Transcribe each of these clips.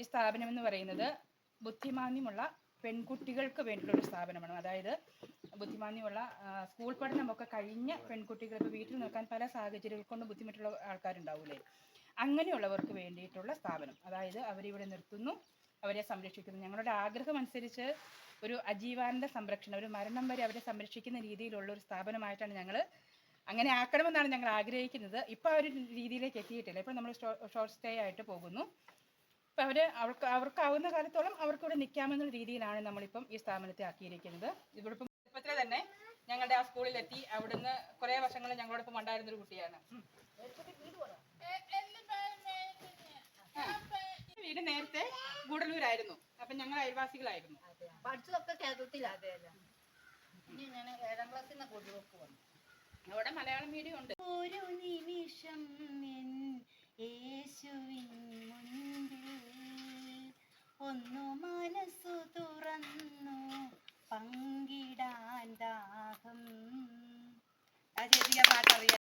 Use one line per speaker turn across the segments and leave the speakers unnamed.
ഈ സ്ഥാപനം എന്ന് പറയുന്നത് ബുദ്ധിമാന്യമുള്ള പെൺകുട്ടികൾക്ക് വേണ്ടിയിട്ടുള്ളൊരു സ്ഥാപനമാണ്. അതായത് ബുദ്ധിമാന്യമുള്ള സ്കൂൾ പഠനമൊക്കെ കഴിഞ്ഞ പെൺകുട്ടികൾ, ഇപ്പോൾ വീട്ടിൽ നിൽക്കാൻ പല സാഹചര്യങ്ങൾ കൊണ്ട് ബുദ്ധിമുട്ടുള്ള ആൾക്കാരുണ്ടാവില്ലേ, അങ്ങനെയുള്ളവർക്ക് വേണ്ടിയിട്ടുള്ള സ്ഥാപനം. അതായത് അവരിവിടെ നിർത്തുന്നു, അവരെ സംരക്ഷിക്കുന്നു. ഞങ്ങളുടെ ആഗ്രഹം അനുസരിച്ച് ഒരു അജീവാനന്ദ സംരക്ഷണം, ഒരു മരണം വരെ അവരെ സംരക്ഷിക്കുന്ന രീതിയിലുള്ള ഒരു സ്ഥാപനമായിട്ടാണ് ഞങ്ങൾ അങ്ങനെ ആക്കണമെന്നാണ് ഞങ്ങൾ ആഗ്രഹിക്കുന്നത്. ഇപ്പോൾ ആ ഒരു രീതിയിലേക്ക് എത്തിയിട്ടില്ല. ഇപ്പോൾ നമ്മൾ ഷോർട്ട് സ്റ്റേ ആയിട്ട് പോകുന്നു. അപ്പോൾ അവർക്കാവുന്ന കാലത്തോളം അവർക്കിവിടെ നിൽക്കാമെന്നുള്ള രീതിയിലാണ് നമ്മളിപ്പം ഈ സ്ഥാപനത്തെ ആക്കിയിരിക്കുന്നത്. ഇവിടെ ഇപ്പം ചെറുപ്പത്തിൽ തന്നെ ഞങ്ങളുടെ ആ സ്കൂളിലെത്തി. അവിടുന്ന് കുറേ വർഷങ്ങൾ ഞങ്ങളോടൊപ്പം ഉണ്ടായിരുന്നൊരു കുട്ടിയാണ്. വീട് നേരത്തെ ഗൂഡല്ലൂരായിരുന്നു. അപ്പം ഞങ്ങൾ അയൽവാസികളായിരുന്നു.
പഠിച്ചതൊക്കെ കേരളത്തിലാണ്. ഞാൻ 7ാം ക്ലാസ്സിൽ നിന്ന് ഗൂഡല്ലൂർക്ക് വന്നു.
അവിടെ മലയാളം മീഡിയം ഉണ്ട്.
ഒരു നിമിഷം യേശുവിൻ മുൻപിൽ ഒന്നു മനസ്സു തുറന്നു പങ്കിടാൻ ദാഹം. ആ ചേച്ചിക്ക് പാട്ടറിയാം.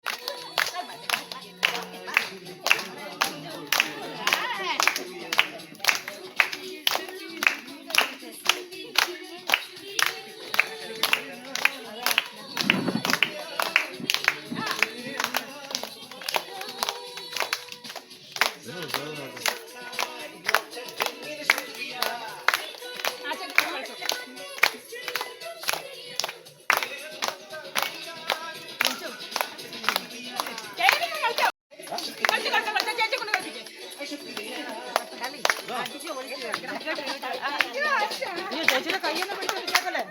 ചേച്ചിയുടെ കയ്യൊന്നും പിടിച്ചല്ലേ?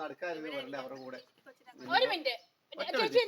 നടക്കായിരുന്നു അവരുടെ കൂടെ.
ഒരു മിനിറ്റ് ചേച്ചി